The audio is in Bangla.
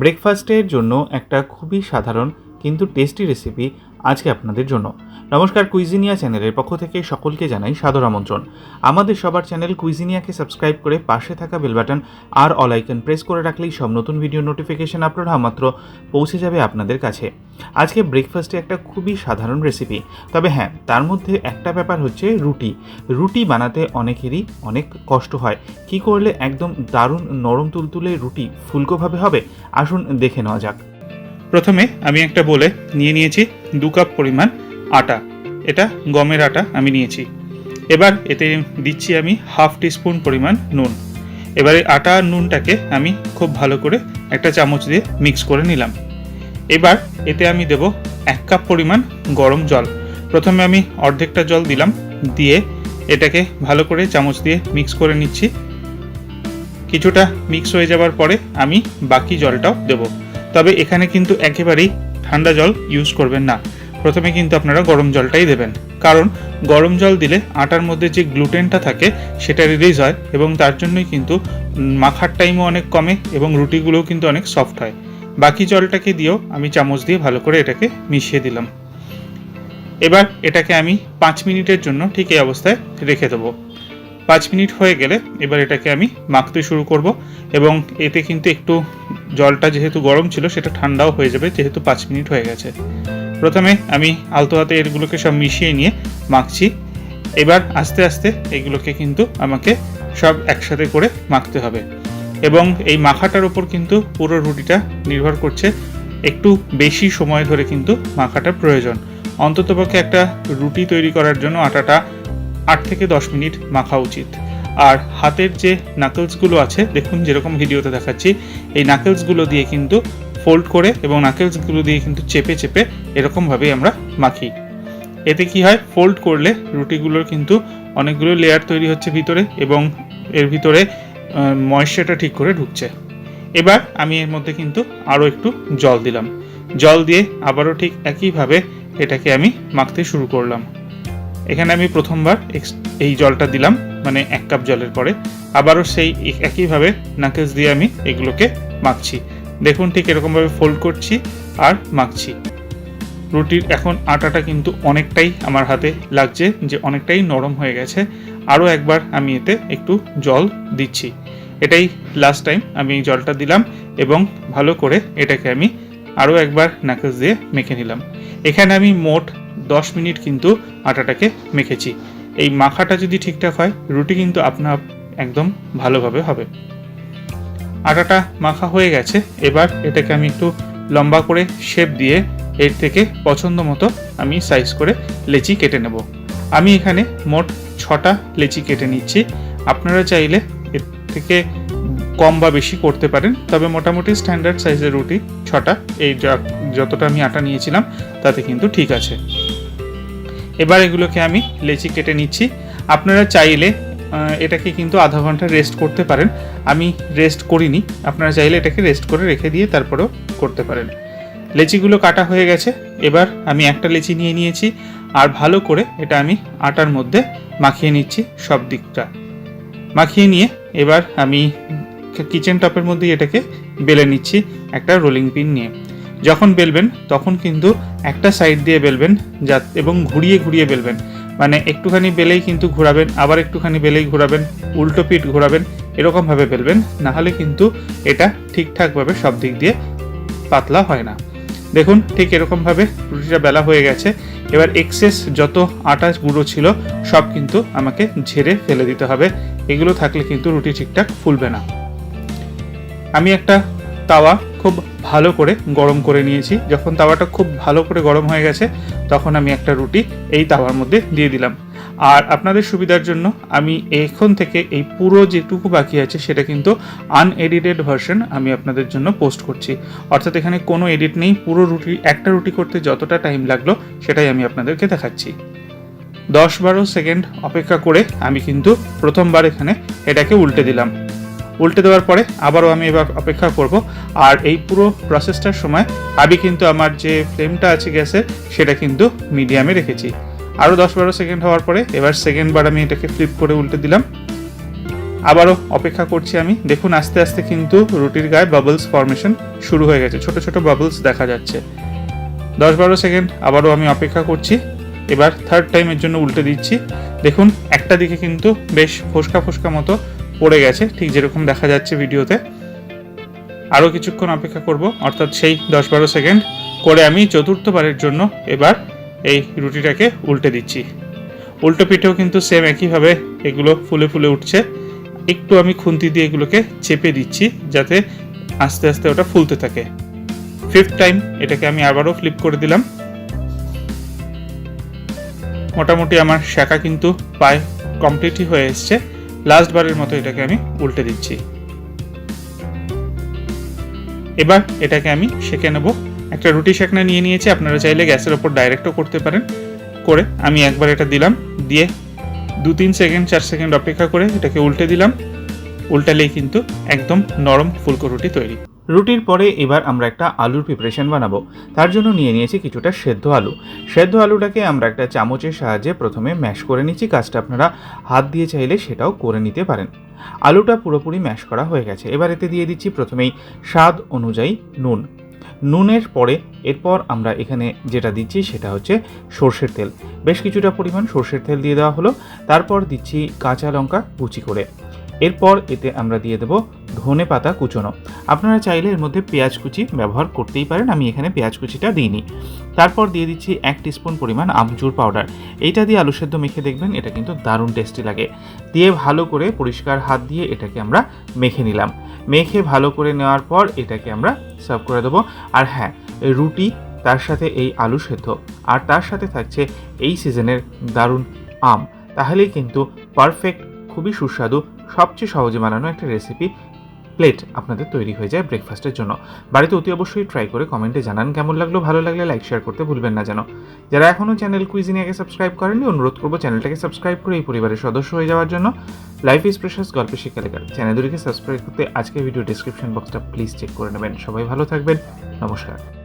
ব্রেকফাস্টের জন্য একটা খুবই সাধারণ কিন্তু টেস্টি রেসিপি আজকে আপনাদের জন্য। নমস্কার, কুইজিনিয়া চ্যানেলের পক্ষ থেকে সকলকে জানাই সাদর আমন্ত্রণ। আমাদের সবার চ্যানেল কুইজিনিয়াকে সাবস্ক্রাইব করে পাশে থাকা বেল বাটন আর অল আইকন প্রেস করে রাখলেই সব নতুন ভিডিও নোটিফিকেশন আপলোড হওয়া মাত্র পৌঁছে যাবে আপনাদের কাছে। আজকে ব্রেকফাস্টে একটা খুবই সাধারণ রেসিপি, তবে হ্যাঁ, তার মধ্যে একটা ব্যাপার হচ্ছে রুটি বানাতে অনেকেরই অনেক কষ্ট হয়। কি করলে একদম দারুণ নরম তুলতুলে রুটি ফুলকোভাবে হবে, আসুন দেখে নেওয়া যাক। প্রথমে আমি একটা বলে নিয়েছি 2 কাপ পরিমাণ আটা। এটা গমের আটা আমি নিয়েছি। এবার এতে দিচ্ছি আমি 1/2 টিস্পুন পরিমাণ নুন। এবারে আটা আর নুনটাকে আমি খুব ভালো করে একটা চামচ দিয়ে মিক্স করে নিলাম। এবার এতে আমি দেব 1 কাপ পরিমাণ গরম জল। প্রথমে আমি অর্ধেকটা জল দিলাম, দিয়ে এটাকে ভালো করে চামচ দিয়ে মিক্স করে নিচ্ছি। কিছুটা মিক্স হয়ে যাওয়ার পরে আমি বাকি জলটাও দেব। তবে এখানে কিন্তু একেবারেই ঠান্ডা জল ইউজ করবেন না, প্রথমে কিন্তু আপনারা গরম জলটাই দেবেন, কারণ গরম জল দিলে আটার মধ্যে যে গ্লুটেনটা থাকে সেটা রিলিজ হয় এবং তার জন্যই কিন্তু মাখার টাইমও অনেক কমে এবং রুটিগুলোও কিন্তু অনেক সফট হয়। বাকি জলটাকে দিয়েও আমি চামচ দিয়ে ভালো করে এটাকে মিশিয়ে দিলাম। এবার এটাকে আমি 5 মিনিটের জন্য ঠিক এই অবস্থায় রেখে দেবো। 5 মিনিট হয়ে গেলে এবার এটাকে আমি মাখতে শুরু করব এবং এতে কিন্তু একটু জলটা যেহেতু গরম ছিল সেটা ঠান্ডাও হয়ে যাবে, যেহেতু 5 মিনিট হয়ে গেছে। প্রথমে আমি আলতো হাতে এগুলোকে সব মিশিয়ে নিয়ে মাখছি। এবার আস্তে আস্তে এগুলোকে কিন্তু আমাকে সব একসাথে করে মাখতে হবে এবং এই মাখাটার উপর কিন্তু পুরো রুটিটা নির্ভর করছে। একটু বেশি সময় ধরে কিন্তু মাখাটা প্রয়োজন। অন্ততপক্ষে একটা রুটি তৈরি করার জন্য আটাটা 8 থেকে 10 মিনিট মাখা উচিত। আর হাতের যে নাকেলসগুলো আছে, দেখুন যেরকম ভিডিওতে দেখাচ্ছি, এই নাকেলসগুলো দিয়ে কিন্তু ফোল্ড করে এবং নাকেলসগুলো দিয়ে কিন্তু চেপে চেপে এরকমভাবেই আমরা মাখি। এতে কি হয়, ফোল্ড করলে রুটিগুলোর কিন্তু অনেকগুলো লেয়ার তৈরি হচ্ছে ভিতরে এবং এর ভিতরে ময়েশ্চারটা ঠিক করে ঢুকছে। এবার আমি এর মধ্যে কিন্তু আরও একটু জল দিলাম। জল দিয়ে আবারও ঠিক একইভাবে এটাকে আমি মাখতে শুরু করলাম। এখানে আমি প্রথমবার এই জলটা দিলাম, মানে 1 কাপ জলের পরে আবারও সেই একইভাবে নাকেলস দিয়ে আমি এগুলোকে মাখছি। দেখুন ঠিক এরকমভাবে ফোল্ড করছি আর মাখছি। রুটির এখন আটাটা কিন্তু অনেকটাই আমার হাতে লাগছে যে অনেকটাই নরম হয়ে গেছে। আরও একবার আমি এতে একটু জল দিচ্ছি। এটাই লাস্ট টাইম আমি এই জলটা দিলাম এবং ভালো করে এটাকে আমি আরও একবার নাকেলস দিয়ে মেখে নিলাম। এখানে আমি মোট 10 মিনিট কিন্তু আটাটাকে মেখেছি। এই মাখাটা যদি ঠিকঠাক হয়, রুটি কিন্তু আপনার একদম ভালোভাবে হবে। আটাটা মাখা হয়ে গেছে। এবার এটাকে আমি একটু লম্বা করে শেপ দিয়ে এর থেকে পছন্দ মতো আমি সাইজ করে লেচি কেটে নেব। আমি এখানে মোট 6টা লেচি কেটে নিচ্ছি। আপনারা চাইলে এর থেকে কম বা বেশি করতে পারেন, তবে মোটামুটি স্ট্যান্ডার্ড সাইজের রুটি 6টা, এই যতটা আমি আটা নিয়েছিলাম তাতে কিন্তু ঠিক আছে। এবার এগুলোকে আমি লেচি কেটে নিচ্ছি। আপনারা চাইলে এটাকে কিন্তু আধা ঘন্টা রেস্ট করতে পারেন। আমি রেস্ট করিনি, আপনারা চাইলে এটাকে রেস্ট করে রেখে দিয়ে তারপরেও করতে পারেন। লেচিগুলো কাটা হয়ে গেছে। এবার আমি একটা লেচি নিয়ে নিয়েছি আর ভালো করে এটা আমি আটার মধ্যে মাখিয়ে নিচ্ছি। সব দিকটা মাখিয়ে নিয়ে এবার আমি কিচেন টপের মধ্যে এটাকে বেলে নিচ্ছি একটা রোলিং পিন নিয়ে। যখন বেলবেন তখন কিন্তু একটা সাইড দিয়ে বেলবেন এবং ঘুরিয়ে ঘুরিয়ে বেলবেন, মানে একটুখানি বেলেই কিন্তু ঘোরাবেন, আবার একটুখানি বেলেই ঘোরাবেন, উল্টো পিঠ ঘোরাবেন, এরকমভাবে বেলবেন, নাহলে কিন্তু এটা ঠিকঠাকভাবে সব দিক দিয়ে পাতলা হয় না। দেখুন ঠিক এরকমভাবে রুটিটা বেলা হয়ে গেছে। এবার এক্সেস যত আটা গুঁড়ো ছিল সব কিন্তু আমাকে ঝেড়ে ফেলে দিতে হবে। এগুলো থাকলে কিন্তু রুটি ঠিকঠাক ফুলবে না। আমি একটা তাওয়া খুব ভালো করে গরম করে নিয়েছি। যখন তাওয়াটা খুব ভালো করে গরম হয়ে গেছে তখন আমি একটা রুটি এই তাওয়ার মধ্যে দিয়ে দিলাম। আর আপনাদের সুবিধার জন্য আমি এখন থেকে এই পুরো যেটুকু বাকি আছে সেটা কিন্তু আনএডিটেড ভার্সন আমি আপনাদের জন্য পোস্ট করছি। অর্থাৎ এখানে কোনো এডিট নেই। পুরো একটা রুটি করতে যতটা টাইম লাগলো সেটাই আমি আপনাদেরকে দেখাচ্ছি। 10-12 সেকেন্ড অপেক্ষা করে আমি কিন্তু প্রথমবার এখানে এটাকে উল্টে দিলাম। উল্টে দেওয়ার পরে আবারও আমি এবার অপেক্ষা করব। আর এই পুরো প্রসেসটার সময় আমি কিন্তু আমার যে ফ্লেমটা আছে গ্যাসের সেটা কিন্তু মিডিয়ামে রেখেছি। আরও 10-12 সেকেন্ড হওয়ার পরে এবার সেকেন্ডবার আমি এটাকে ফ্লিপ করে উল্টে দিলাম। আবারও অপেক্ষা করছি আমি। দেখুন আস্তে আস্তে কিন্তু রুটির গায়ে বাবলস ফর্মেশন শুরু হয়ে গেছে, ছোট ছোট বাবলস দেখা যাচ্ছে। 10-12 সেকেন্ড আবারও আমি অপেক্ষা করছি। এবার থার্ড টাইমের জন্য উল্টে দিচ্ছি। দেখুন একটা দিকে কিন্তু বেশ ফোসকা ফোসকা মতো পড়ে গেছে, ঠিক যেরকম দেখা যাচ্ছে ভিডিওতে। আরও কিছুক্ষণ অপেক্ষা করব, অর্থাৎ সেই 10-12 সেকেন্ড করে আমি চতুর্থবারের জন্য এবার এই রুটিটাকে উল্টে দিচ্ছি। উল্টো পিঠেও কিন্তু সেম একইভাবে এগুলো ফুলে ফুলে উঠছে। একটু আমি খুন্তি দিয়ে এগুলোকে চেপে দিচ্ছি যাতে আস্তে আস্তে ওটা ফুলতে থাকে। ফিফথ টাইম এটাকে আমি আবারও ফ্লিপ করে দিলাম। মোটামুটি আমার শাঁকা কিন্তু প্রায় কমপ্লিটই হয়ে এসছে। লাস্ট বারের মতো এটাকে আমি উল্টে দিচ্ছি। এবার এটাকে আমি সেঁকে নেব। একটা রুটি সেঁকনা নিয়ে নিয়েছি, আপনারা চাইলে গ্যাসের ওপর ডাইরেক্টও করতে পারেন। করে আমি একবার এটা দিলাম, দিয়ে 2-3 সেকেন্ড 4 সেকেন্ড অপেক্ষা করে এটাকে উল্টে দিলাম। উল্টালেই কিন্তু একদম নরম ফুলকো রুটি তৈরি। রুটির পরে এবার আমরা একটা আলুর প্রিপারেশন বানাবো। তার জন্য নিয়ে নিয়েছি কিছুটা সেদ্ধ আলু। সেদ্ধ আলুটাকে আমরা একটা চামচের সাহায্যে প্রথমে ম্যাশ করে নিচ্ছি। কাজটা আপনারা হাত দিয়ে চাইলে সেটাও করে নিতে পারেন। আলুটা পুরোপুরি ম্যাশ করা হয়ে গেছে। এবার এতে দিয়ে দিচ্ছি প্রথমেই স্বাদ অনুযায়ী নুন। নুনের পরে এরপর আমরা এখানে যেটা দিচ্ছি সেটা হচ্ছে সর্ষের তেল। বেশ কিছুটা পরিমাণ সর্ষের তেল দিয়ে দেওয়া হলো। তারপর দিচ্ছি কাঁচা লঙ্কা কুচি করে। এরপর এতে আমরা দিয়ে দেব ধনে পাতা কুচোনো। আপনারা চাইলে এর মধ্যে পেঁয়াজ কুচি ব্যবহার করতেই পারেন, আমি এখানে পেঁয়াজ কুচিটা দিইনি। তারপর দিয়ে দিচ্ছি 1 টিস্পুন পরিমাণ আমচুর পাউডার। এইটা দিয়ে আলু সেদ্ধ মেখে দেখবেন, এটা কিন্তু দারুণ টেস্টি লাগে। দিয়ে ভালো করে পরিষ্কার হাত দিয়ে এটাকে আমরা মেখে নিলাম। মেখে ভালো করে নেওয়ার পর এটাকে আমরা সার্ভ করে দেবো। আর হ্যাঁ, রুটি, তার সাথে এই আলু সেদ্ধ, আর তার সাথে থাকছে এই সিজনের দারুণ আম, তাহলেই কিন্তু পারফেক্ট, খুবই সুস্বাদু, সবচেয়ে সহজে বানানো একটা রেসিপি প্লেট আপনাদের তৈরি হয়ে যায় ব্রেকফাস্টের জন্য। বাড়িতে অতি অবশ্যই ট্রাই করে কমেন্টে জানান কেমন লাগলো। ভালো লাগলে লাইক শেয়ার করতে ভুলবেন না যেন। যারা এখনও চ্যানেল কুইজিনিয়াকে সাবস্ক্রাইব করেননি, অনুরোধ করবো চ্যানেলটাকে সাবস্ক্রাইব করে এই পরিবারের সদস্য হয়ে যাওয়ার জন্য। লাইফ ইজ প্রেশাস গল্পে শিক্ষা লেখার চ্যানেল দুটিকে সাবস্ক্রাইব করতে আজকের ভিডিও ডিসক্রিপশন বক্সটা প্লিজ চেক করে নেবেন। সবাই ভালো থাকবেন, নমস্কার।